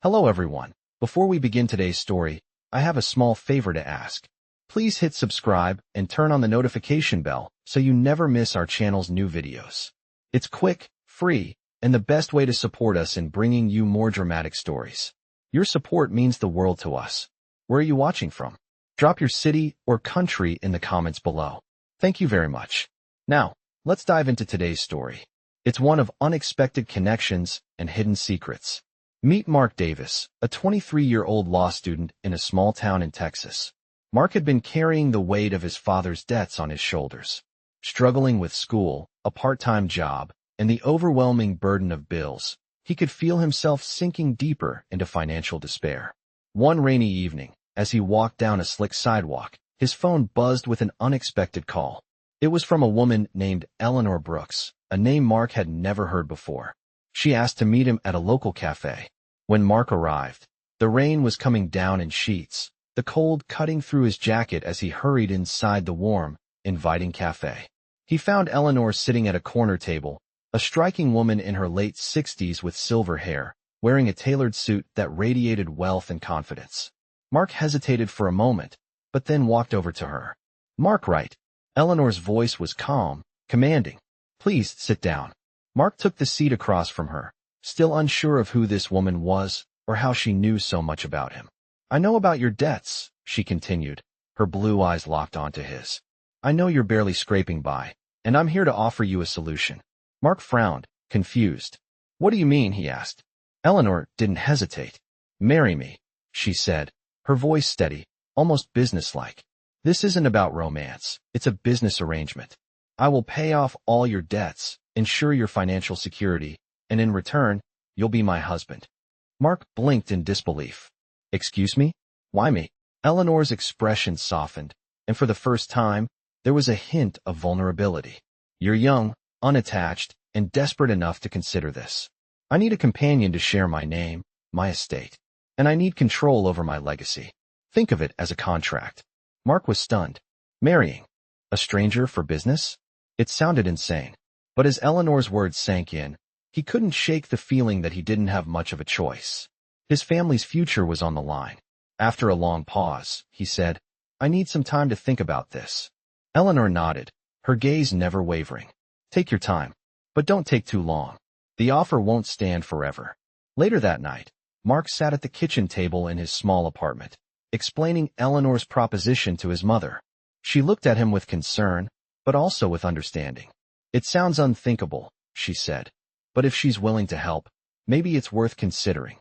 Hello everyone. Before we begin today's story, I have a small favor to ask. Please hit subscribe and turn on the notification bell so you never miss our channel's new videos. It's quick, free, and the best way to support us in bringing you more dramatic stories. Your support means the world to us. Where are you watching from? Drop your city or country in the comments below. Thank you very much. Now, let's dive into today's story. It's one of unexpected connections and hidden secrets. Meet Mark Davis, a 23-year-old law student in a small town in Texas. Mark had been carrying the weight of his father's debts on his shoulders. Struggling with school, a part-time job, and the overwhelming burden of bills, he could feel himself sinking deeper into financial despair. One rainy evening, as he walked down a slick sidewalk, his phone buzzed with an unexpected call. It was from a woman named Eleanor Brooks, a name Mark had never heard before. She asked to meet him at a local cafe. When Mark arrived, the rain was coming down in sheets, the cold cutting through his jacket as he hurried inside the warm, inviting cafe. He found Eleanor sitting at a corner table, a striking woman in her late 60s with silver hair, wearing a tailored suit that radiated wealth and confidence. Mark hesitated for a moment, but then walked over to her. "Mark, right?" Eleanor's voice was calm, commanding. "Please sit down." Mark took the seat across from her, still unsure of who this woman was or how she knew so much about him. "I know about your debts," she continued, her blue eyes locked onto his. "I know you're barely scraping by, and I'm here to offer you a solution." Mark frowned, confused. "What do you mean?" he asked. Eleanor didn't hesitate. "Marry me," she said, her voice steady, almost businesslike. "This isn't about romance, it's a business arrangement. I will pay off all your debts, ensure your financial security, and in return, you'll be my husband." Mark blinked in disbelief. "Excuse me? Why me?" Eleanor's expression softened, and for the first time, there was a hint of vulnerability. "You're young, unattached, and desperate enough to consider this. I need a companion to share my name, my estate, and I need control over my legacy. Think of it as a contract." Mark was stunned. Marrying a stranger for business? It sounded insane. But as Eleanor's words sank in, he couldn't shake the feeling that he didn't have much of a choice. His family's future was on the line. After a long pause, he said, "I need some time to think about this." Eleanor nodded, her gaze never wavering. "Take your time, but don't take too long. The offer won't stand forever." Later that night, Mark sat at the kitchen table in his small apartment, explaining Eleanor's proposition to his mother. She looked at him with concern, but also with understanding. "It sounds unthinkable," she said, "but if she's willing to help, maybe it's worth considering."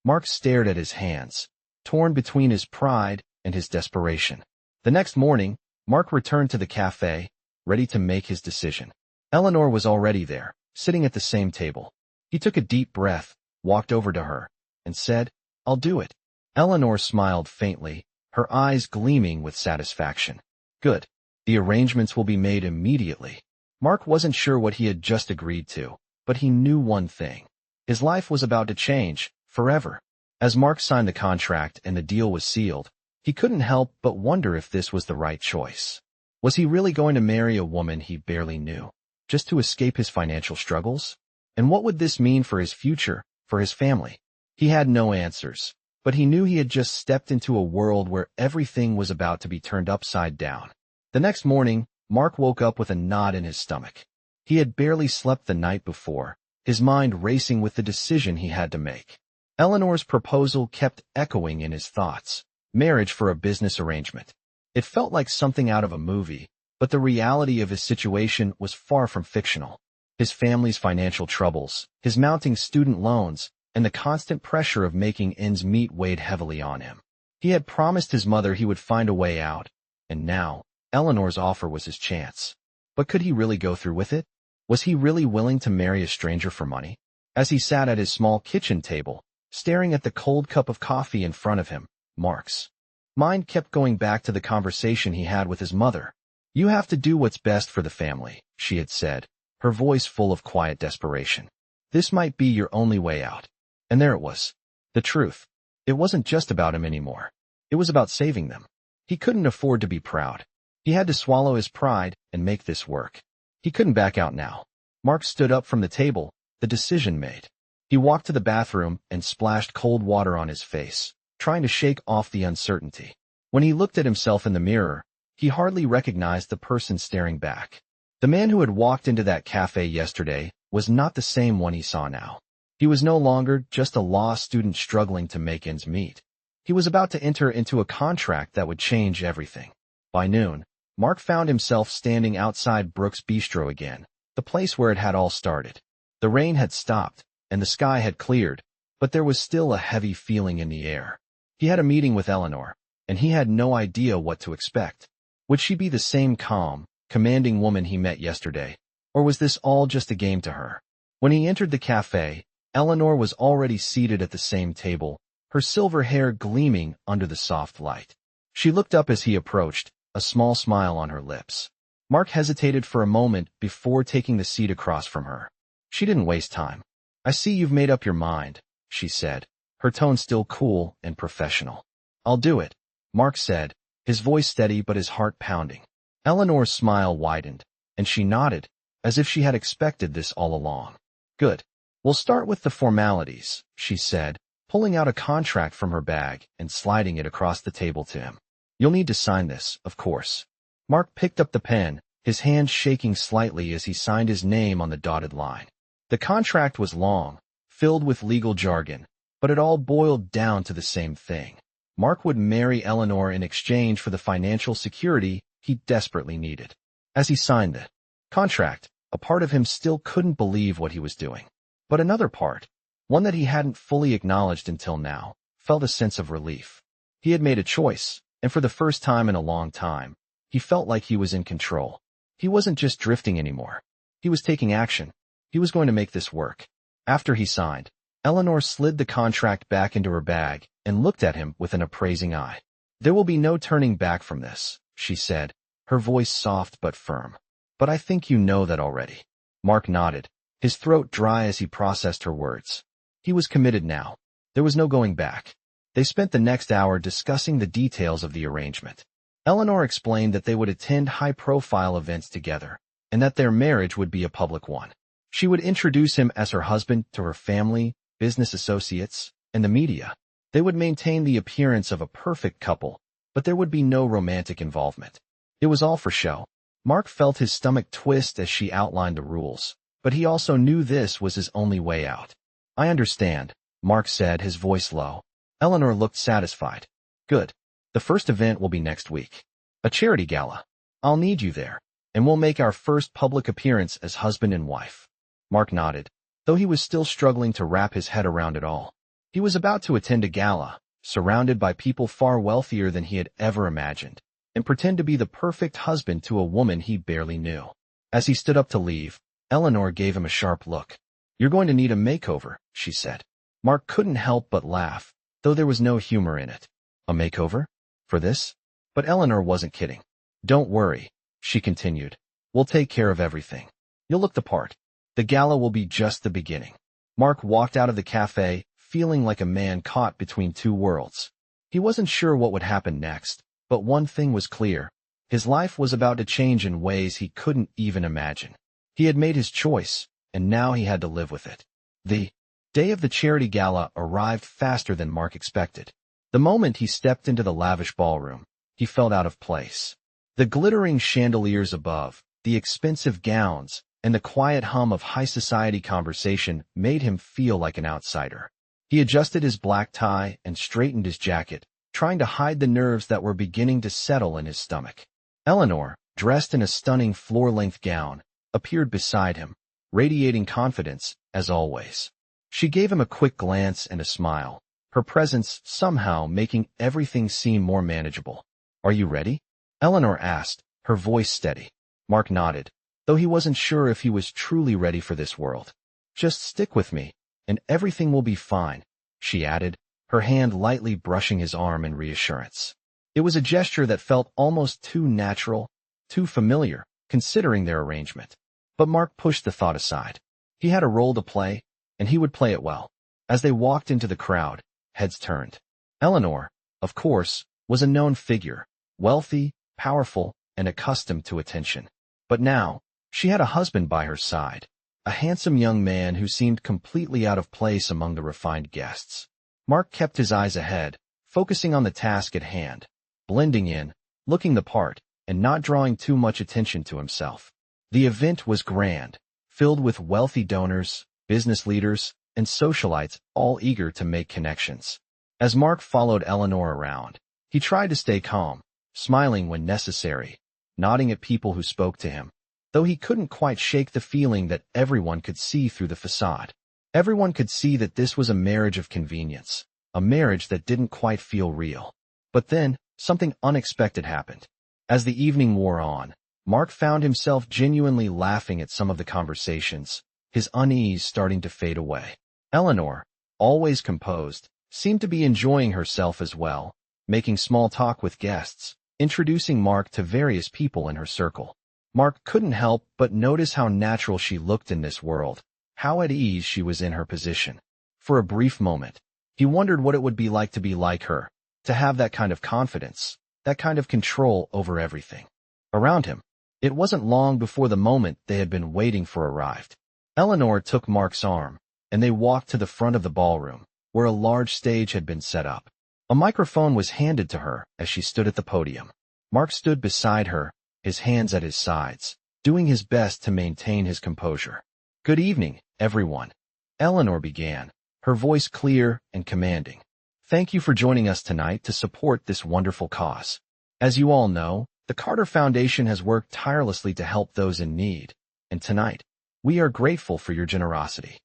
Mark stared at his hands, torn between his pride and his desperation. The next morning, Mark returned to the cafe, ready to make his decision. Eleanor was already there, sitting at the same table. He took a deep breath, walked over to her, and said, "I'll do it." Eleanor smiled faintly, her eyes gleaming with satisfaction. "Good. The arrangements will be made immediately." Mark wasn't sure what he had just agreed to, but he knew one thing. His life was about to change, forever. As Mark signed the contract and the deal was sealed, he couldn't help but wonder if this was the right choice. Was he really going to marry a woman he barely knew, just to escape his financial struggles? And what would this mean for his future, for his family? He had no answers, but he knew he had just stepped into a world where everything was about to be turned upside down. The next morning, Mark woke up with a knot in his stomach. He had barely slept the night before, his mind racing with the decision he had to make. Eleanor's proposal kept echoing in his thoughts. Marriage for a business arrangement. It felt like something out of a movie, but the reality of his situation was far from fictional. His family's financial troubles, his mounting student loans, and the constant pressure of making ends meet weighed heavily on him. He had promised his mother he would find a way out, and now, Eleanor's offer was his chance. But could he really go through with it? Was he really willing to marry a stranger for money? As he sat at his small kitchen table, staring at the cold cup of coffee in front of him, Mark's mind kept going back to the conversation he had with his mother. "You have to do what's best for the family," she had said, her voice full of quiet desperation. "This might be your only way out." And there it was. The truth. It wasn't just about him anymore. It was about saving them. He couldn't afford to be proud. He had to swallow his pride and make this work. He couldn't back out now. Mark stood up from the table, the decision made. He walked to the bathroom and splashed cold water on his face, trying to shake off the uncertainty. When he looked at himself in the mirror, he hardly recognized the person staring back. The man who had walked into that cafe yesterday was not the same one he saw now. He was no longer just a law student struggling to make ends meet. He was about to enter into a contract that would change everything. By noon, Mark found himself standing outside Brooks' Bistro again, the place where it had all started. The rain had stopped, and the sky had cleared, but there was still a heavy feeling in the air. He had a meeting with Eleanor, and he had no idea what to expect. Would she be the same calm, commanding woman he met yesterday, or was this all just a game to her? When he entered the cafe, Eleanor was already seated at the same table, her silver hair gleaming under the soft light. She looked up as he approached, a small smile on her lips. Mark hesitated for a moment before taking the seat across from her. She didn't waste time. "I see you've made up your mind," she said, her tone still cool and professional. "I'll do it," Mark said, his voice steady but his heart pounding. Eleanor's smile widened, and she nodded, as if she had expected this all along. "Good. We'll start with the formalities," she said, pulling out a contract from her bag and sliding it across the table to him. "You'll need to sign this, of course." Mark picked up the pen, his hand shaking slightly as he signed his name on the dotted line. The contract was long, filled with legal jargon, but it all boiled down to the same thing. Mark would marry Eleanor in exchange for the financial security he desperately needed. As he signed the contract, a part of him still couldn't believe what he was doing. But another part, one that he hadn't fully acknowledged until now, felt a sense of relief. He had made a choice, and for the first time in a long time, he felt like he was in control. He wasn't just drifting anymore. He was taking action. He was going to make this work. After he signed, Eleanor slid the contract back into her bag and looked at him with an appraising eye. "There will be no turning back from this," she said, her voice soft but firm. "But I think you know that already." Mark nodded, his throat dry as he processed her words. He was committed now. There was no going back. They spent the next hour discussing the details of the arrangement. Eleanor explained that they would attend high-profile events together, and that their marriage would be a public one. She would introduce him as her husband to her family, business associates, and the media. They would maintain the appearance of a perfect couple, but there would be no romantic involvement. It was all for show. Mark felt his stomach twist as she outlined the rules, but he also knew this was his only way out. "I understand," Mark said, his voice low. Eleanor looked satisfied. "Good. The first event will be next week. A charity gala. I'll need you there, and we'll make our first public appearance as husband and wife." Mark nodded, though he was still struggling to wrap his head around it all. He was about to attend a gala, surrounded by people far wealthier than he had ever imagined, and pretend to be the perfect husband to a woman he barely knew. As he stood up to leave, Eleanor gave him a sharp look. "You're going to need a makeover," she said. Mark couldn't help but laugh, though there was no humor in it. "A makeover? For this?" But Eleanor wasn't kidding. "Don't worry," she continued. "We'll take care of everything. You'll look the part. The gala will be just the beginning." Mark walked out of the cafe, feeling like a man caught between two worlds. He wasn't sure what would happen next, but one thing was clear. His life was about to change in ways he couldn't even imagine. He had made his choice, and now he had to live with it. The day of the charity gala arrived faster than Mark expected. The moment he stepped into the lavish ballroom, he felt out of place. The glittering chandeliers above, the expensive gowns, and the quiet hum of high society conversation made him feel like an outsider. He adjusted his black tie and straightened his jacket, trying to hide the nerves that were beginning to settle in his stomach. Eleanor, dressed in a stunning floor-length gown, appeared beside him, radiating confidence, as always. She gave him a quick glance and a smile, her presence somehow making everything seem more manageable. "Are you ready?" Eleanor asked, her voice steady. Mark nodded, though he wasn't sure if he was truly ready for this world. "Just stick with me, and everything will be fine," she added, her hand lightly brushing his arm in reassurance. It was a gesture that felt almost too natural, too familiar, considering their arrangement. But Mark pushed the thought aside. He had a role to play, and he would play it well. As they walked into the crowd, heads turned. Eleanor, of course, was a known figure, wealthy, powerful, and accustomed to attention. But now, she had a husband by her side, a handsome young man who seemed completely out of place among the refined guests. Mark kept his eyes ahead, focusing on the task at hand, blending in, looking the part, and not drawing too much attention to himself. The event was grand, filled with wealthy donors, business leaders, and socialites all eager to make connections. As Mark followed Eleanor around, he tried to stay calm, smiling when necessary, nodding at people who spoke to him, though he couldn't quite shake the feeling that everyone could see through the facade. Everyone could see that this was a marriage of convenience, a marriage that didn't quite feel real. But then, something unexpected happened. As the evening wore on, Mark found himself genuinely laughing at some of the conversations, his unease starting to fade away. Eleanor, always composed, seemed to be enjoying herself as well, making small talk with guests, introducing Mark to various people in her circle. Mark couldn't help but notice how natural she looked in this world, how at ease she was in her position. For a brief moment, he wondered what it would be like her, to have that kind of confidence, that kind of control over everything around him. It wasn't long before the moment they had been waiting for arrived. Eleanor took Mark's arm, and they walked to the front of the ballroom, where a large stage had been set up. A microphone was handed to her as she stood at the podium. Mark stood beside her, his hands at his sides, doing his best to maintain his composure. "Good evening, everyone," Eleanor began, her voice clear and commanding. "Thank you for joining us tonight to support this wonderful cause. As you all know, the Carter Foundation has worked tirelessly to help those in need, and tonight, we are grateful for your generosity."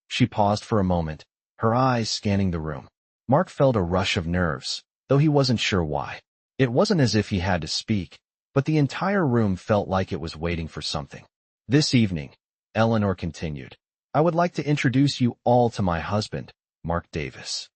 She paused for a moment, her eyes scanning the room. Mark felt a rush of nerves, though he wasn't sure why. It wasn't as if he had to speak, but the entire room felt like it was waiting for something. "This evening," Eleanor continued, "I would like to introduce you all to my husband, Mark Davis."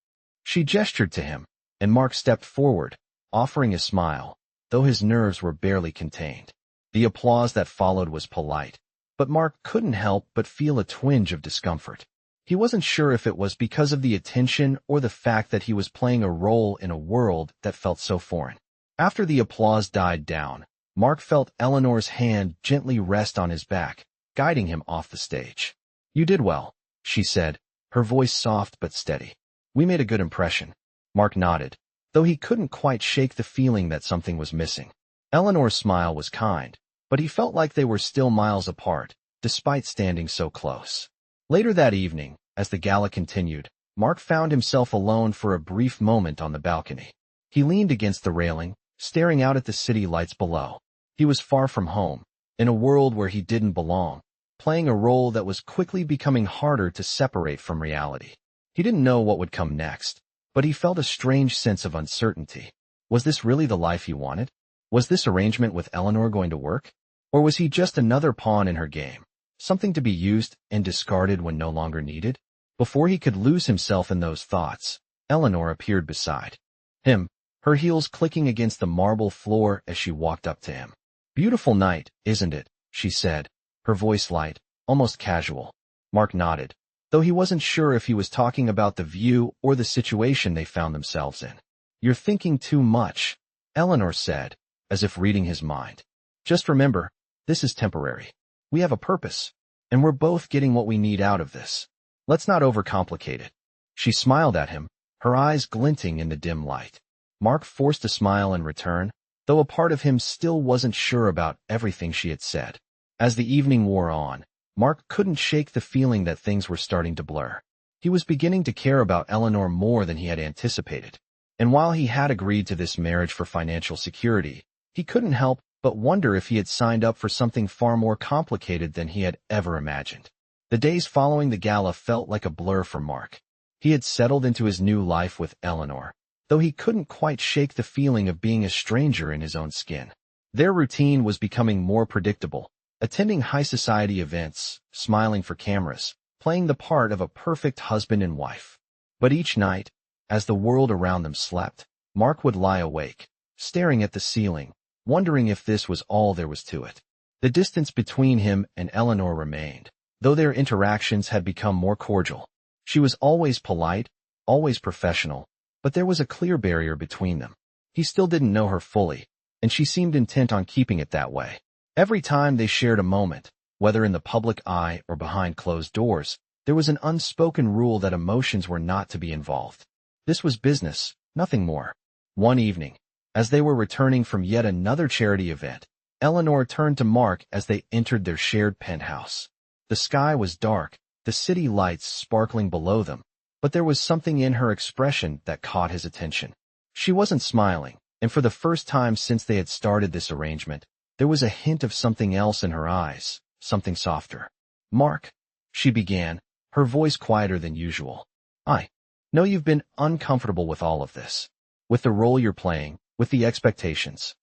She gestured to him, and Mark stepped forward, offering a smile, though his nerves were barely contained. The applause that followed was polite, but Mark couldn't help but feel a twinge of discomfort. He wasn't sure if it was because of the attention or the fact that he was playing a role in a world that felt so foreign. After the applause died down, Mark felt Eleanor's hand gently rest on his back, guiding him off the stage. "You did well," she said, her voice soft but steady. "We made a good impression." Mark nodded, though he couldn't quite shake the feeling that something was missing. Eleanor's smile was kind, but he felt like they were still miles apart, despite standing so close. Later that evening, as the gala continued, Mark found himself alone for a brief moment on the balcony. He leaned against the railing, staring out at the city lights below. He was far from home, in a world where he didn't belong, playing a role that was quickly becoming harder to separate from reality. He didn't know what would come next, but he felt a strange sense of uncertainty. Was this really the life he wanted? Was this arrangement with Eleanor going to work? Or was he just another pawn in her game, something to be used and discarded when no longer needed? Before he could lose himself in those thoughts, Eleanor appeared beside him, her heels clicking against the marble floor as she walked up to him. "Beautiful night, isn't it?" she said, her voice light, almost casual. Mark nodded, though he wasn't sure if he was talking about the view or the situation they found themselves in. "You're thinking too much," Eleanor said, as if reading his mind. "Just remember, this is temporary. We have a purpose, and we're both getting what we need out of this. Let's not overcomplicate it." She smiled at him, her eyes glinting in the dim light. Mark forced a smile in return, though a part of him still wasn't sure about everything she had said. As the evening wore on, Mark couldn't shake the feeling that things were starting to blur. He was beginning to care about Eleanor more than he had anticipated. And while he had agreed to this marriage for financial security, he couldn't help but wonder if he had signed up for something far more complicated than he had ever imagined. The days following the gala felt like a blur for Mark. He had settled into his new life with Eleanor, though he couldn't quite shake the feeling of being a stranger in his own skin. Their routine was becoming more predictable, attending high society events, smiling for cameras, playing the part of a perfect husband and wife. But each night, as the world around them slept, Mark would lie awake, staring at the ceiling, wondering if this was all there was to it. The distance between him and Eleanor remained, though their interactions had become more cordial. She was always polite, always professional, but there was a clear barrier between them. He still didn't know her fully, and she seemed intent on keeping it that way. Every time they shared a moment, Whether in the public eye or behind closed doors, there was an unspoken rule that emotions were not to be involved. This was business, nothing more. One evening, as they were returning from yet another charity event, Eleanor turned to Mark as they entered their shared penthouse. The sky was dark, the city lights sparkling below them, but there was something in her expression that caught his attention. She wasn't smiling, and for the first time since they had started this arrangement, there was a hint of something else in her eyes, something softer. "Mark," she began, her voice quieter than usual. "I know you've been uncomfortable with all of this. With the role you're playing, with the expectations."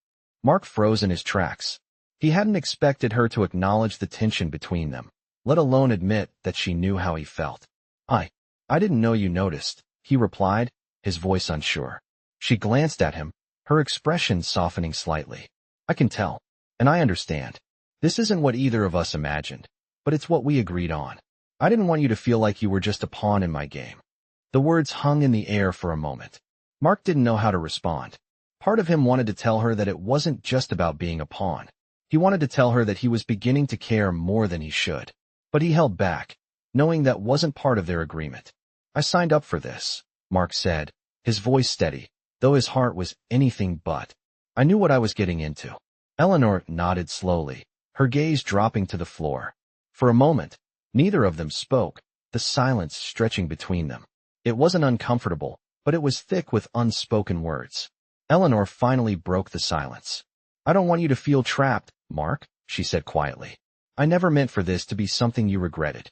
Mark froze in his tracks. He hadn't expected her to acknowledge the tension between them, let alone admit that she knew how he felt. I didn't know you noticed," he replied, his voice unsure. She glanced at him, her expression softening slightly. "I can tell, and I understand. This isn't what either of us imagined, but it's what we agreed on. I didn't want you to feel like you were just a pawn in my game." The words hung in the air for a moment. Mark didn't know how to respond. Part of him wanted to tell her that it wasn't just about being a pawn. He wanted to tell her that he was beginning to care more than he should. But he held back, knowing that wasn't part of their agreement. "I signed up for this," Mark said, his voice steady, though his heart was anything but. "I knew what I was getting into." Eleanor nodded slowly, her gaze dropping to the floor. For a moment, neither of them spoke, the silence stretching between them. It wasn't uncomfortable, but it was thick with unspoken words. Eleanor finally broke the silence. "I don't want you to feel trapped, Mark," she said quietly. "I never meant for this to be something you regretted."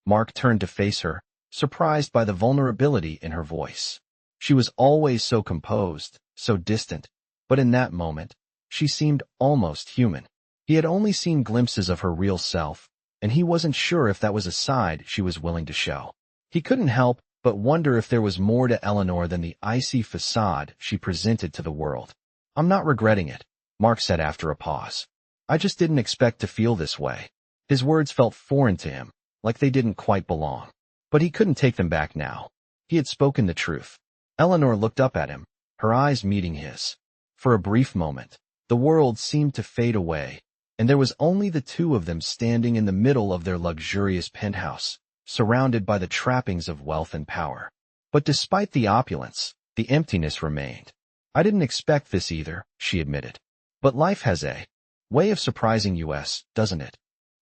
Mark turned to face her, surprised by the vulnerability in her voice. She was always so composed, so distant, but in that moment, she seemed almost human. He had only seen glimpses of her real self, and he wasn't sure if that was a side she was willing to show. He couldn't help but wonder if there was more to Eleanor than the icy facade she presented to the world. "I'm not regretting it," Mark said after a pause. "I just didn't expect to feel this way." His words felt foreign to him, like they didn't quite belong. But he couldn't take them back now. He had spoken the truth. Eleanor looked up at him, her eyes meeting his. For a brief moment, the world seemed to fade away, and there was only the two of them standing in the middle of their luxurious penthouse, surrounded by the trappings of wealth and power. But despite the opulence, the emptiness remained. "I didn't expect this either," she admitted. "But life has a way of surprising us, doesn't it?"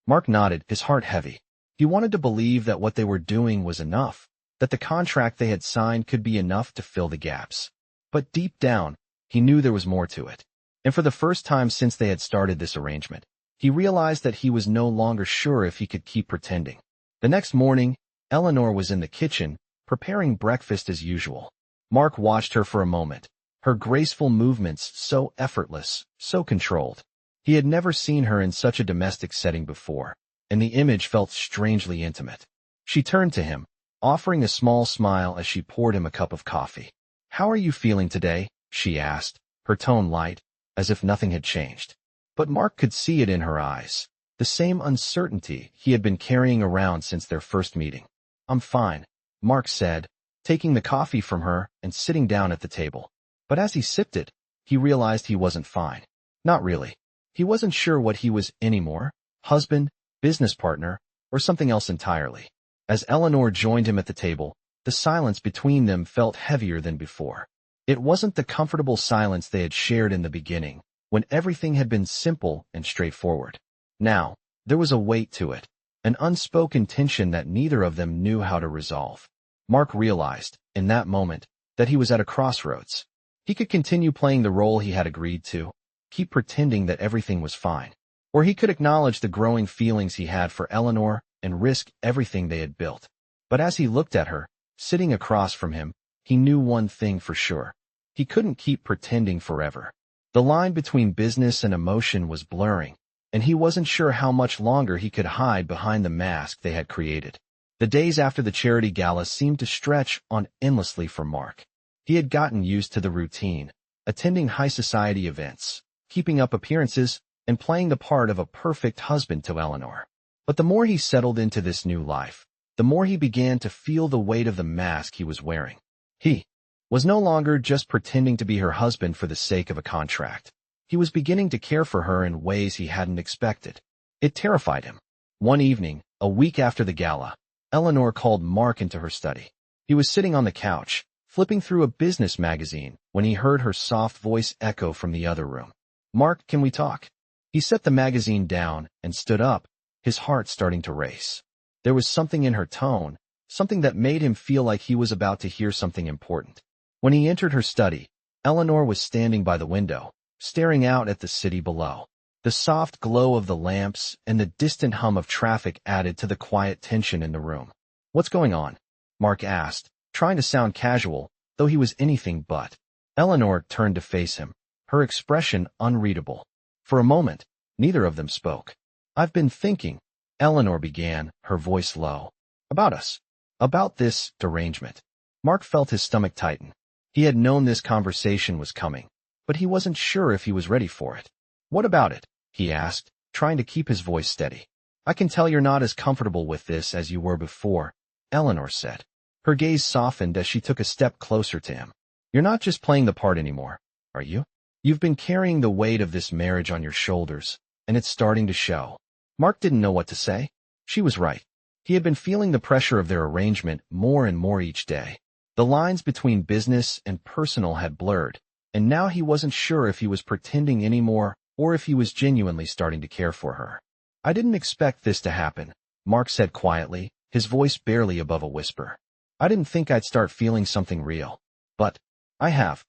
Mark nodded, his heart heavy. He wanted to believe that what they were doing was enough, that the contract they had signed could be enough to fill the gaps. But deep down, he knew there was more to it. And for the first time since they had started this arrangement, he realized that he was no longer sure if he could keep pretending. The next morning, Eleanor was in the kitchen, preparing breakfast as usual. Mark watched her for a moment, her graceful movements so effortless, so controlled. He had never seen her in such a domestic setting before, and the image felt strangely intimate. She turned to him, offering a small smile as she poured him a cup of coffee. "How are you feeling today?" she asked, her tone light, as if nothing had changed. But Mark could see it in her eyes, the same uncertainty he had been carrying around since their first meeting. "I'm fine," Mark said, taking the coffee from her and sitting down at the table. But as he sipped it, he realized he wasn't fine. Not really. He wasn't sure what he was anymore, husband, business partner, or something else entirely. As Eleanor joined him at the table, the silence between them felt heavier than before. It wasn't the comfortable silence they had shared in the beginning, when everything had been simple and straightforward. Now, there was a weight to it, an unspoken tension that neither of them knew how to resolve. Mark realized, in that moment, that he was at a crossroads. He could continue playing the role he had agreed to, keep pretending that everything was fine, or he could acknowledge the growing feelings he had for Eleanor and risk everything they had built. But as he looked at her, sitting across from him, he knew one thing for sure. He couldn't keep pretending forever. The line between business and emotion was blurring, and he wasn't sure how much longer he could hide behind the mask they had created. The days after the charity gala seemed to stretch on endlessly for Mark. He had gotten used to the routine, attending high society events, keeping up appearances, and playing the part of a perfect husband to Eleanor. But the more he settled into this new life, the more he began to feel the weight of the mask he was wearing. He was no longer just pretending to be her husband for the sake of a contract. He was beginning to care for her in ways he hadn't expected. It terrified him. One evening, a week after the gala, Eleanor called Mark into her study. He was sitting on the couch, flipping through a business magazine, when he heard her soft voice echo from the other room. "Mark, can we talk?" He set the magazine down and stood up, his heart starting to race. There was something in her tone, something that made him feel like he was about to hear something important. When he entered her study, Eleanor was standing by the window, staring out at the city below. The soft glow of the lamps and the distant hum of traffic added to the quiet tension in the room. "What's going on?" Mark asked, trying to sound casual, though he was anything but. Eleanor turned to face him, her expression unreadable. For a moment, neither of them spoke. "I've been thinking," Eleanor began, her voice low. "About us. About this derangement." Mark felt his stomach tighten. He had known this conversation was coming, but he wasn't sure if he was ready for it. "What about it?" he asked, trying to keep his voice steady. "I can tell you're not as comfortable with this as you were before," Eleanor said. Her gaze softened as she took a step closer to him. "You're not just playing the part anymore, are you? You've been carrying the weight of this marriage on your shoulders, and it's starting to show." Mark didn't know what to say. She was right. He had been feeling the pressure of their arrangement more and more each day. The lines between business and personal had blurred, and now he wasn't sure if he was pretending anymore or if he was genuinely starting to care for her. "I didn't expect this to happen," Mark said quietly, his voice barely above a whisper. "I didn't think I'd start feeling something real. But I have."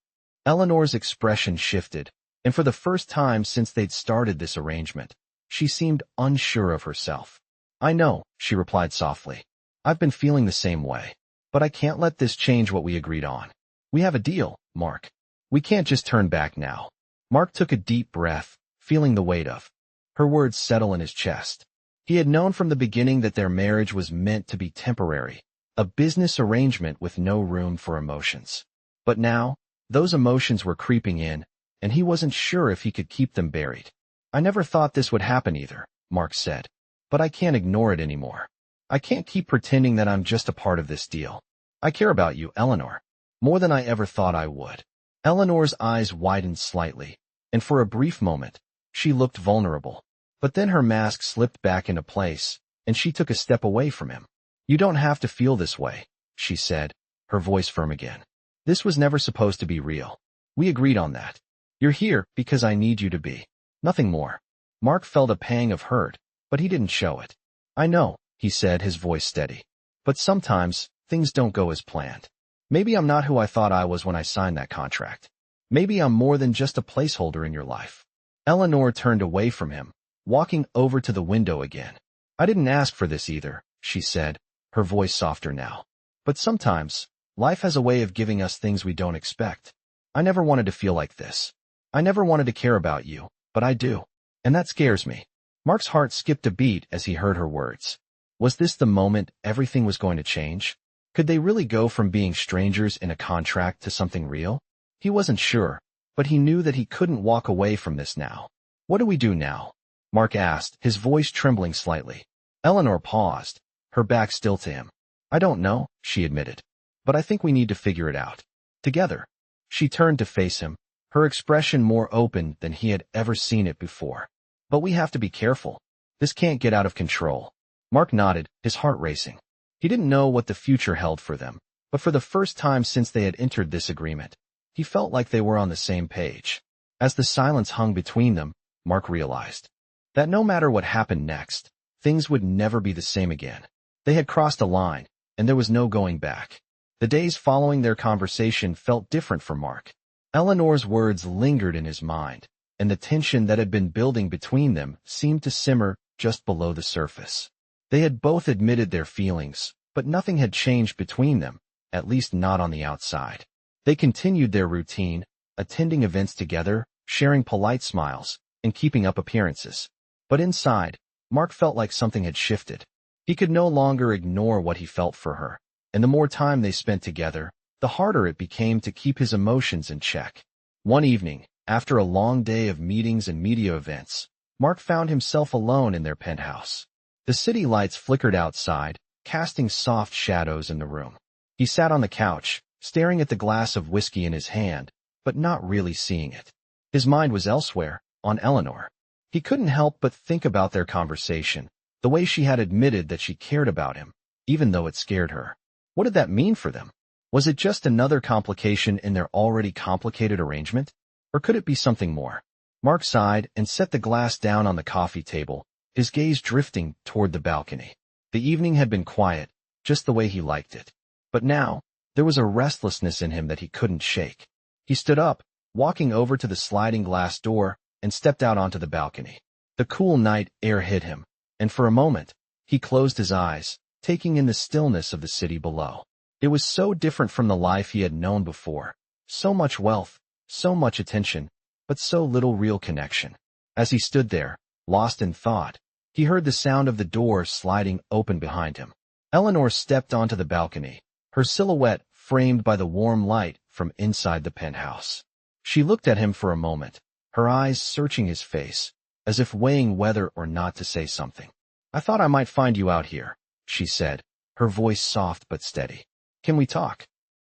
Eleanor's expression shifted, and for the first time since they'd started this arrangement, she seemed unsure of herself. "I know," she replied softly. "I've been feeling the same way. But I can't let this change what we agreed on. We have a deal, Mark. We can't just turn back now." Mark took a deep breath, feeling the weight of her words settle in his chest. He had known from the beginning that their marriage was meant to be temporary, a business arrangement with no room for emotions. But now, those emotions were creeping in, and he wasn't sure if he could keep them buried. "I never thought this would happen either," Mark said. "But I can't ignore it anymore. I can't keep pretending that I'm just a part of this deal. I care about you, Eleanor, more than I ever thought I would." Eleanor's eyes widened slightly, and for a brief moment, she looked vulnerable. But then her mask slipped back into place, and she took a step away from him. "You don't have to feel this way," she said, her voice firm again. "This was never supposed to be real. We agreed on that. You're here because I need you to be. Nothing more." Mark felt a pang of hurt, but he didn't show it. "I know," he said, his voice steady. "But sometimes, things don't go as planned. Maybe I'm not who I thought I was when I signed that contract. Maybe I'm more than just a placeholder in your life." Eleanor turned away from him, walking over to the window again. "I didn't ask for this either," she said, her voice softer now. "But sometimes, life has a way of giving us things we don't expect. I never wanted to feel like this. I never wanted to care about you, but I do. And that scares me." Mark's heart skipped a beat as he heard her words. Was this the moment everything was going to change? Could they really go from being strangers in a contract to something real? He wasn't sure, but he knew that he couldn't walk away from this now. "What do we do now?" Mark asked, his voice trembling slightly. Eleanor paused, her back still to him. "I don't know," she admitted. "But I think we need to figure it out. Together." She turned to face him, her expression more open than he had ever seen it before. "But we have to be careful. This can't get out of control." Mark nodded, his heart racing. He didn't know what the future held for them, but for the first time since they had entered this agreement, he felt like they were on the same page. As the silence hung between them, Mark realized that no matter what happened next, things would never be the same again. They had crossed a line, and there was no going back. The days following their conversation felt different for Mark. Eleanor's words lingered in his mind, and the tension that had been building between them seemed to simmer just below the surface. They had both admitted their feelings, but nothing had changed between them, at least not on the outside. They continued their routine, attending events together, sharing polite smiles, and keeping up appearances. But inside, Mark felt like something had shifted. He could no longer ignore what he felt for her, and the more time they spent together, the harder it became to keep his emotions in check. One evening, after a long day of meetings and media events, Mark found himself alone in their penthouse. The city lights flickered outside, casting soft shadows in the room. He sat on the couch, staring at the glass of whiskey in his hand, but not really seeing it. His mind was elsewhere, on Eleanor. He couldn't help but think about their conversation, the The way she had admitted that she cared about him, even though it scared her. What did that mean for them? Was it just another complication in their already complicated arrangement? Or could it be something more? Mark sighed and set the glass down on the coffee table, his gaze drifting toward the balcony. The evening had been quiet, just the way he liked it. But now, there was a restlessness in him that he couldn't shake. He stood up, walking over to the sliding glass door, and stepped out onto the balcony. The cool night air hit him, and for a moment, he closed his eyes, taking in the stillness of the city below. It was so different from the life he had known before. So much wealth, so much attention, but so little real connection. As he stood there, lost in thought, he heard the sound of the door sliding open behind him. Eleanor stepped onto the balcony, her silhouette framed by the warm light from inside the penthouse. She looked at him for a moment, her eyes searching his face, as if weighing whether or not to say something. "I thought I might find you out here," she said, her voice soft but steady. "Can we talk?"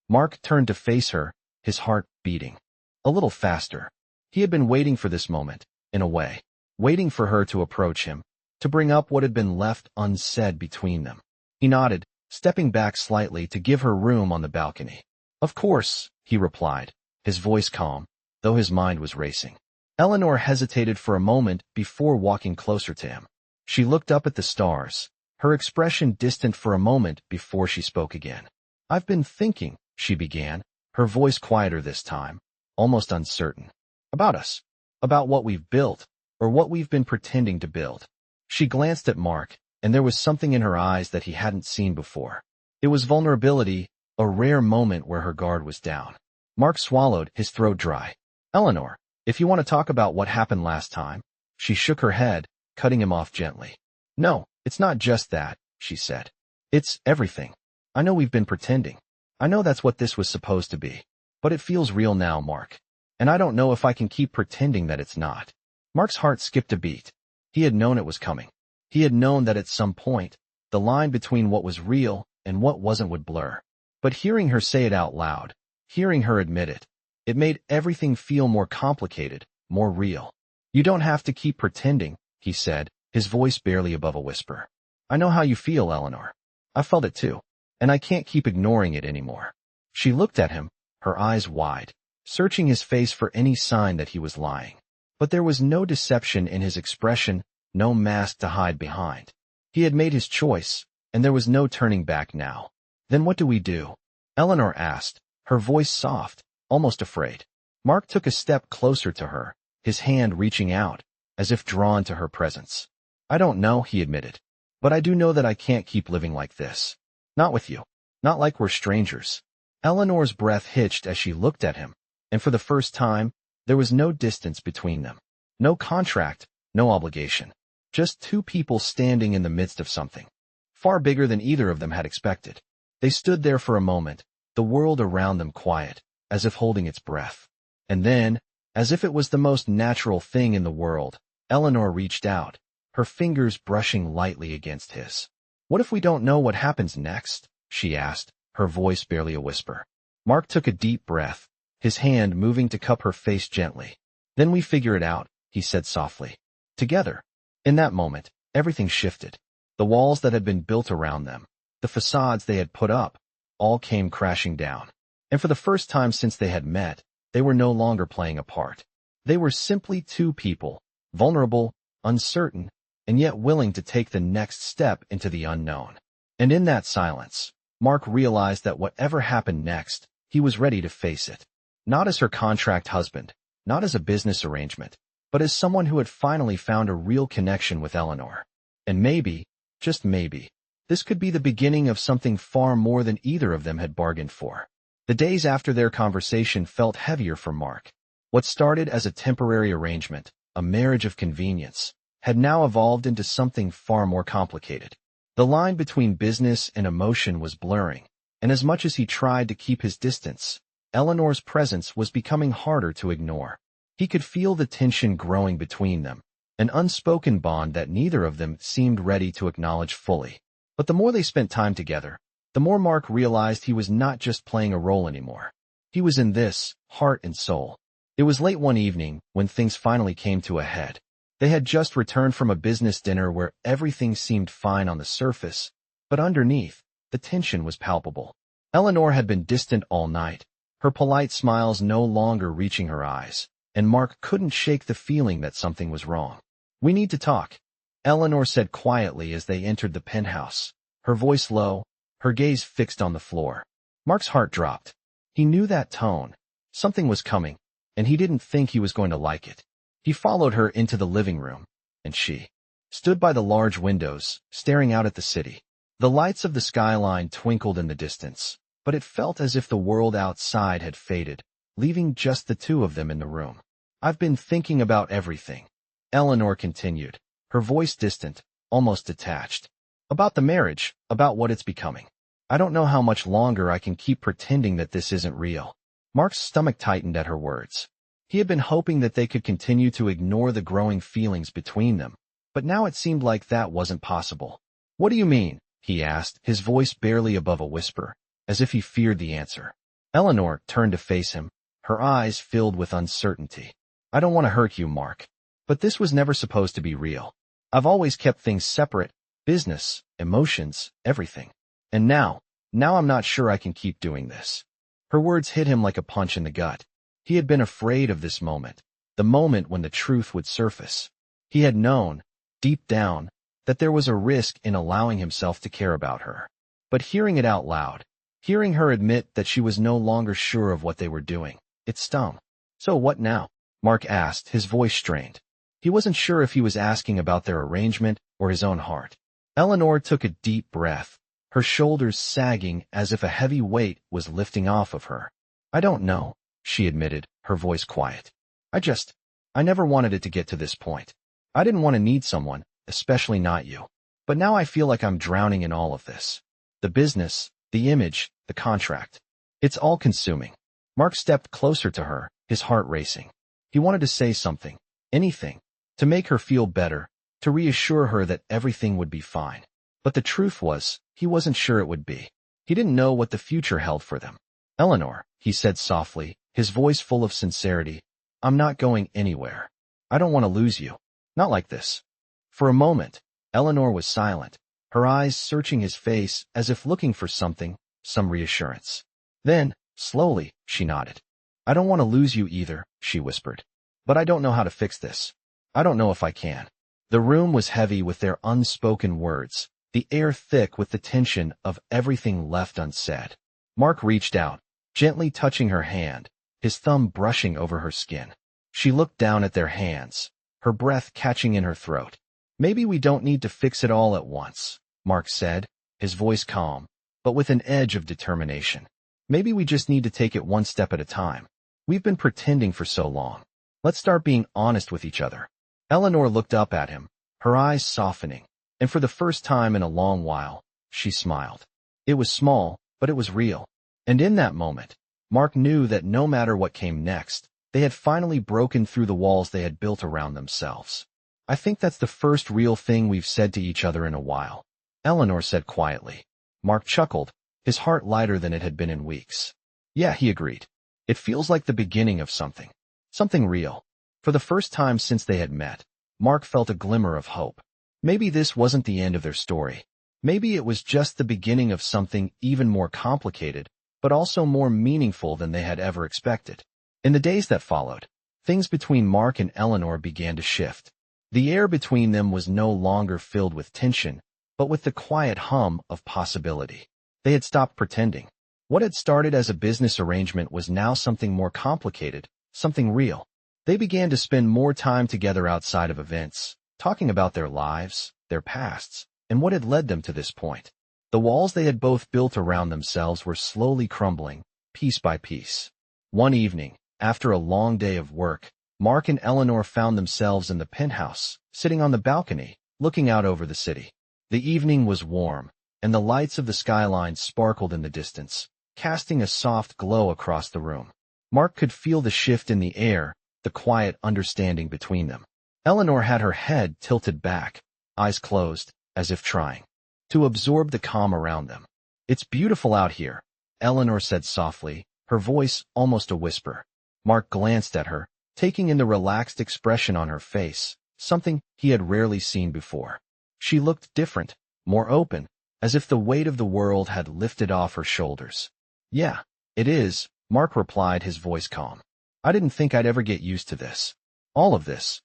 Mark turned to face her, his heart beating a little faster. He had been waiting for this moment, in a way, waiting for her to approach him, to bring up what had been left unsaid between them. He nodded, stepping back slightly to give her room on the balcony. "Of course," he replied, his voice calm, though his mind was racing. Eleanor hesitated for a moment before walking closer to him. She looked up at the stars, her expression distant for a moment before she spoke again. "I've been thinking," she began, her voice quieter this time, almost uncertain. "About us. About what we've built, or what we've been pretending to build." She glanced at Mark, and there was something in her eyes that he hadn't seen before. It was vulnerability, a rare moment where her guard was down. Mark swallowed, his throat dry. "Eleanor, if you want to talk about what happened last time." She shook her head, cutting him off gently. "No, it's not just that," she said. "It's everything. I know we've been pretending. I know that's what this was supposed to be. But it feels real now, Mark. And I don't know if I can keep pretending that it's not." Mark's heart skipped a beat. He had known it was coming. He had known that at some point, the line between what was real and what wasn't would blur. But hearing her say it out loud, hearing her admit it, it made everything feel more complicated, more real. "You don't have to keep pretending," he said, his voice barely above a whisper. "I know how you feel, Eleanor. I felt it too. And I can't keep ignoring it anymore." She looked at him, her eyes wide, searching his face for any sign that he was lying. But there was no deception in his expression, no mask to hide behind. He had made his choice, and there was no turning back now. "Then what do we do?" Eleanor asked, her voice soft, almost afraid. Mark took a step closer to her, his hand reaching out, as if drawn to her presence. "I don't know," he admitted. "But I do know that I can't keep living like this. Not with you. Not like we're strangers." Eleanor's breath hitched as she looked at him, and for the first time, there was no distance between them. No contract, no obligation. Just two people standing in the midst of something far bigger than either of them had expected. They stood there for a moment, the world around them quiet, as if holding its breath. And then, as if it was the most natural thing in the world, Eleanor reached out, her fingers brushing lightly against his. "What if we don't know what happens next?" she asked, her voice barely a whisper. Mark took a deep breath, his hand moving to cup her face gently. "Then we figure it out," he said softly. "Together." In that moment, everything shifted. The walls that had been built around them, the facades they had put up, all came crashing down. And for the first time since they had met, they were no longer playing a part. They were simply two people, vulnerable, uncertain, and yet willing to take the next step into the unknown. And in that silence, Mark realized that whatever happened next, he was ready to face it. Not as her contract husband, not as a business arrangement, but as someone who had finally found a real connection with Eleanor. And maybe, just maybe, this could be the beginning of something far more than either of them had bargained for. The days after their conversation felt heavier for Mark. What started as a temporary arrangement, a marriage of convenience, had now evolved into something far more complicated. The line between business and emotion was blurring, and as much as he tried to keep his distance, Eleanor's presence was becoming harder to ignore. He could feel the tension growing between them, an unspoken bond that neither of them seemed ready to acknowledge fully. But the more they spent time together, the more Mark realized he was not just playing a role anymore. He was in this, heart and soul. It was late one evening when things finally came to a head. They had just returned from a business dinner where everything seemed fine on the surface, but underneath, the tension was palpable. Eleanor had been distant all night, her polite smiles no longer reaching her eyes, and Mark couldn't shake the feeling that something was wrong. "We need to talk," Eleanor said quietly as they entered the penthouse, her voice low, her gaze fixed on the floor. Mark's heart dropped. He knew that tone. Something was coming, and he didn't think he was going to like it. He followed her into the living room, and she stood by the large windows, staring out at the city. The lights of the skyline twinkled in the distance, but it felt as if the world outside had faded, leaving just the two of them in the room. "I've been thinking about everything," Eleanor continued, her voice distant, almost detached. "About the marriage, about what it's becoming. I don't know how much longer I can keep pretending that this isn't real." Mark's stomach tightened at her words. He had been hoping that they could continue to ignore the growing feelings between them, but now it seemed like that wasn't possible. "What do you mean?" he asked, his voice barely above a whisper, as if he feared the answer. Eleanor turned to face him, her eyes filled with uncertainty. "I don't want to hurt you, Mark, but this was never supposed to be real. I've always kept things separate, business, emotions, everything. And now I'm not sure I can keep doing this." Her words hit him like a punch in the gut. He had been afraid of this moment, the moment when the truth would surface. He had known, deep down, that there was a risk in allowing himself to care about her. But hearing it out loud, hearing her admit that she was no longer sure of what they were doing, it stung. "So what now?" Mark asked, his voice strained. He wasn't sure if he was asking about their arrangement or his own heart. Eleanor took a deep breath, her shoulders sagging as if a heavy weight was lifting off of her. "I don't know," she admitted, her voice quiet. I never wanted it to get to this point. I didn't want to need someone, especially not you. But now I feel like I'm drowning in all of this. The business, the image, the contract. It's all consuming." Mark stepped closer to her, his heart racing. He wanted to say something, anything, to make her feel better, to reassure her that everything would be fine. But the truth was, he wasn't sure it would be. He didn't know what the future held for them. "Eleanor," he said softly, his voice full of sincerity, "I'm not going anywhere. I don't want to lose you. Not like this." For a moment, Eleanor was silent, her eyes searching his face as if looking for something, some reassurance. Then, slowly, she nodded. "I don't want to lose you either," she whispered. "But I don't know how to fix this. I don't know if I can." The room was heavy with their unspoken words, the air thick with the tension of everything left unsaid. Mark reached out, gently touching her hand, his thumb brushing over her skin. She looked down at their hands, her breath catching in her throat. "Maybe we don't need to fix it all at once," Mark said, his voice calm, but with an edge of determination. "Maybe we just need to take it one step at a time. We've been pretending for so long. Let's start being honest with each other." Eleanor looked up at him, her eyes softening, and for the first time in a long while, she smiled. It was small, but it was real. And in that moment, Mark knew that no matter what came next, they had finally broken through the walls they had built around themselves. "I think that's the first real thing we've said to each other in a while," Eleanor said quietly. Mark chuckled, his heart lighter than it had been in weeks. "Yeah," he agreed. "It feels like the beginning of something. Something real." For the first time since they had met, Mark felt a glimmer of hope. Maybe this wasn't the end of their story. Maybe it was just the beginning of something even more complicated, but also more meaningful than they had ever expected. In the days that followed, things between Mark and Eleanor began to shift. The air between them was no longer filled with tension, but with the quiet hum of possibility. They had stopped pretending. What had started as a business arrangement was now something more complicated, something real. They began to spend more time together outside of events, talking about their lives, their pasts, and what had led them to this point. The walls they had both built around themselves were slowly crumbling, piece by piece. One evening, after a long day of work, Mark and Eleanor found themselves in the penthouse, sitting on the balcony, looking out over the city. The evening was warm, and the lights of the skyline sparkled in the distance, casting a soft glow across the room. Mark could feel the shift in the air, the quiet understanding between them. Eleanor had her head tilted back, eyes closed, as if trying to absorb the calm around them. "It's beautiful out here," Eleanor said softly, her voice almost a whisper. Mark glanced at her, taking in the relaxed expression on her face, something he had rarely seen before. She looked different, more open, as if the weight of the world had lifted off her shoulders. "Yeah, it is," Mark replied, his voice calm. "I didn't think I'd ever get used to this. All of this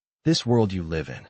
world you live in."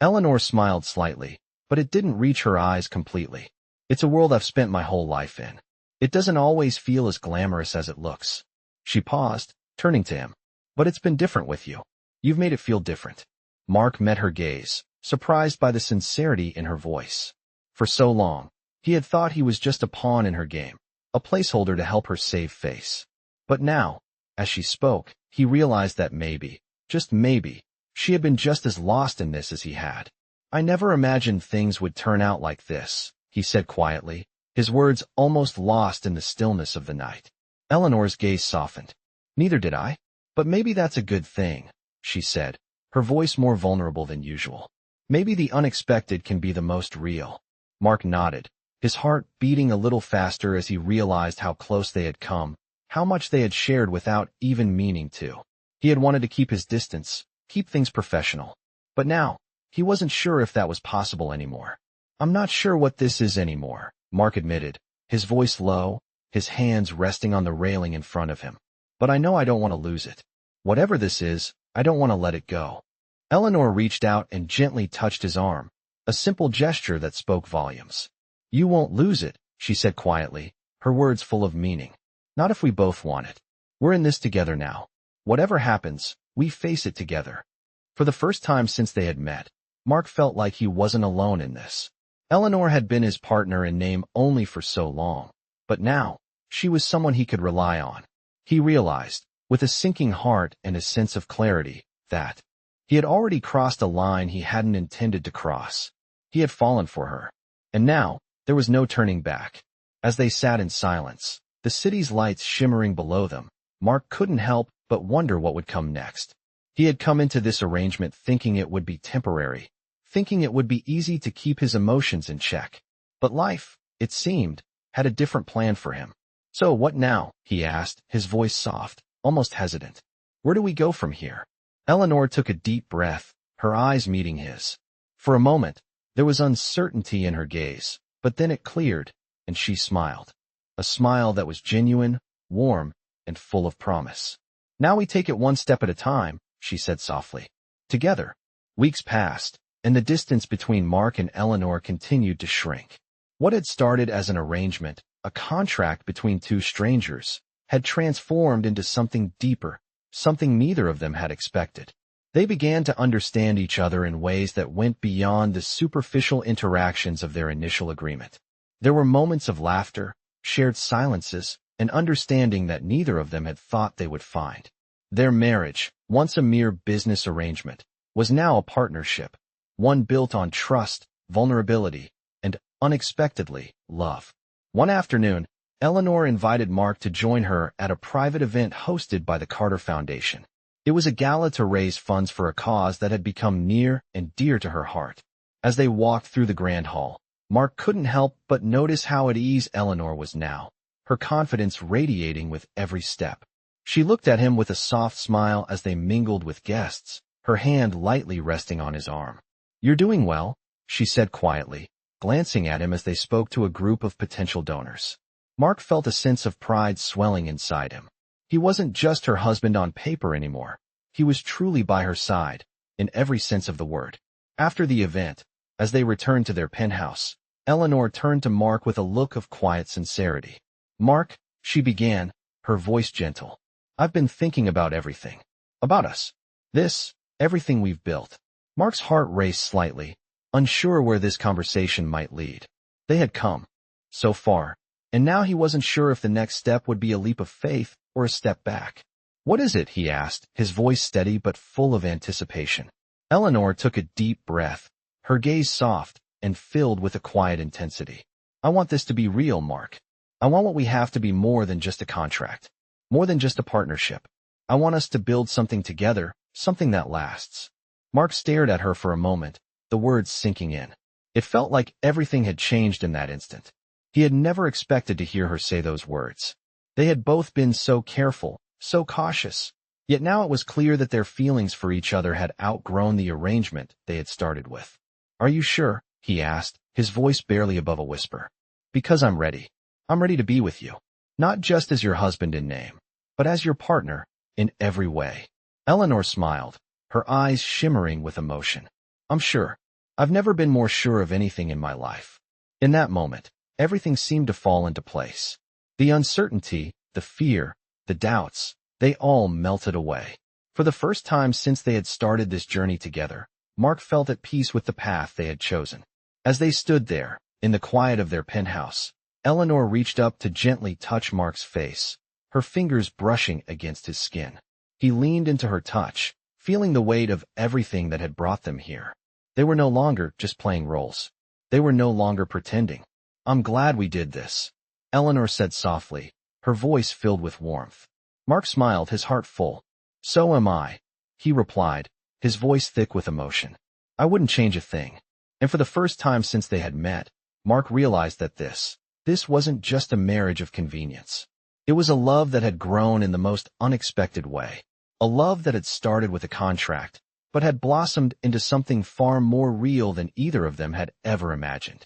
Eleanor smiled slightly, but it didn't reach her eyes completely. "It's a world I've spent my whole life in. It doesn't always feel as glamorous as it looks." She paused, turning to him. "But it's been different with you. You've made it feel different." Mark met her gaze, surprised by the sincerity in her voice. For so long, he had thought he was just a pawn in her game, a placeholder to help her save face. But now, as she spoke, he realized that maybe, just maybe, she had been just as lost in this as he had. "I never imagined things would turn out like this," he said quietly, his words almost lost in the stillness of the night. Eleanor's gaze softened. "Neither did I. But maybe that's a good thing," she said, her voice more vulnerable than usual. "Maybe the unexpected can be the most real." Mark nodded, his heart beating a little faster as he realized how close they had come, how much they had shared without even meaning to. He had wanted to keep his distance, keep things professional. But now, he wasn't sure if that was possible anymore. "I'm not sure what this is anymore," Mark admitted, his voice low, his hands resting on the railing in front of him. "But I know I don't want to lose it. Whatever this is, I don't want to let it go." Eleanor reached out and gently touched his arm, a simple gesture that spoke volumes. "You won't lose it," she said quietly, her words full of meaning. "Not if we both want it. We're in this together now. Whatever happens, we face it together." For the first time since they had met, Mark felt like he wasn't alone in this. Eleanor had been his partner in name only for so long, but now, she was someone he could rely on. He realized, with a sinking heart and a sense of clarity, that he had already crossed a line he hadn't intended to cross. He had fallen for her. And now, there was no turning back. As they sat in silence, the city's lights shimmering below them, Mark couldn't help but wonder what would come next. He had come into this arrangement thinking it would be temporary, thinking it would be easy to keep his emotions in check. But life, it seemed, had a different plan for him. "So what now?" he asked, his voice soft, almost hesitant. "Where do we go from here?" Eleanor took a deep breath, her eyes meeting his. For a moment, there was uncertainty in her gaze, but then it cleared, and she smiled. A smile that was genuine, warm, and full of promise. "Now we take it one step at a time," she said softly. Together. Weeks passed, and the distance between Mark and Eleanor continued to shrink. What had started as an arrangement, a contract between two strangers, had transformed into something deeper, something neither of them had expected. They began to understand each other in ways that went beyond the superficial interactions of their initial agreement. There were moments of laughter, shared silences, and understanding that neither of them had thought they would find. Their marriage, once a mere business arrangement, was now a partnership, one built on trust, vulnerability, and, unexpectedly, love. One afternoon, Eleanor invited Mark to join her at a private event hosted by the Carter Foundation. It was a gala to raise funds for a cause that had become near and dear to her heart. As they walked through the grand hall, Mark couldn't help but notice how at ease Eleanor was now, her confidence radiating with every step. She looked at him with a soft smile as they mingled with guests, her hand lightly resting on his arm. "You're doing well," she said quietly, glancing at him as they spoke to a group of potential donors. Mark felt a sense of pride swelling inside him. He wasn't just her husband on paper anymore. He was truly by her side, in every sense of the word. After the event, as they returned to their penthouse, Eleanor turned to Mark with a look of quiet sincerity. "Mark," she began, her voice gentle, "I've been thinking about everything. About us. Everything we've built." Mark's heart raced slightly, unsure where this conversation might lead. They had come so far, and now he wasn't sure if the next step would be a leap of faith or a step back. "What is it?" he asked, his voice steady but full of anticipation. Eleanor took a deep breath, her gaze soft and filled with a quiet intensity. "I want this to be real, Mark. I want what we have to be more than just a contract, more than just a partnership. I want us to build something together, something that lasts." Mark stared at her for a moment, the words sinking in. It felt like everything had changed in that instant. He had never expected to hear her say those words. They had both been so careful, so cautious. Yet now it was clear that their feelings for each other had outgrown the arrangement they had started with. "Are you sure?" he asked, his voice barely above a whisper. "Because I'm ready. I'm ready to be with you. Not just as your husband in name, but as your partner in every way." Eleanor smiled, her eyes shimmering with emotion. "I'm sure. I've never been more sure of anything in my life." In that moment, everything seemed to fall into place. The uncertainty, the fear, the doubts, they all melted away. For the first time since they had started this journey together, Mark felt at peace with the path they had chosen. As they stood there, in the quiet of their penthouse, Eleanor reached up to gently touch Mark's face, her fingers brushing against his skin. He leaned into her touch, feeling the weight of everything that had brought them here. They were no longer just playing roles. They were no longer pretending. "I'm glad we did this," Eleanor said softly, her voice filled with warmth. Mark smiled, his heart full. "So am I," he replied, his voice thick with emotion. "I wouldn't change a thing." And for the first time since they had met, Mark realized that this wasn't just a marriage of convenience. It was a love that had grown in the most unexpected way. A love that had started with a contract, but had blossomed into something far more real than either of them had ever imagined.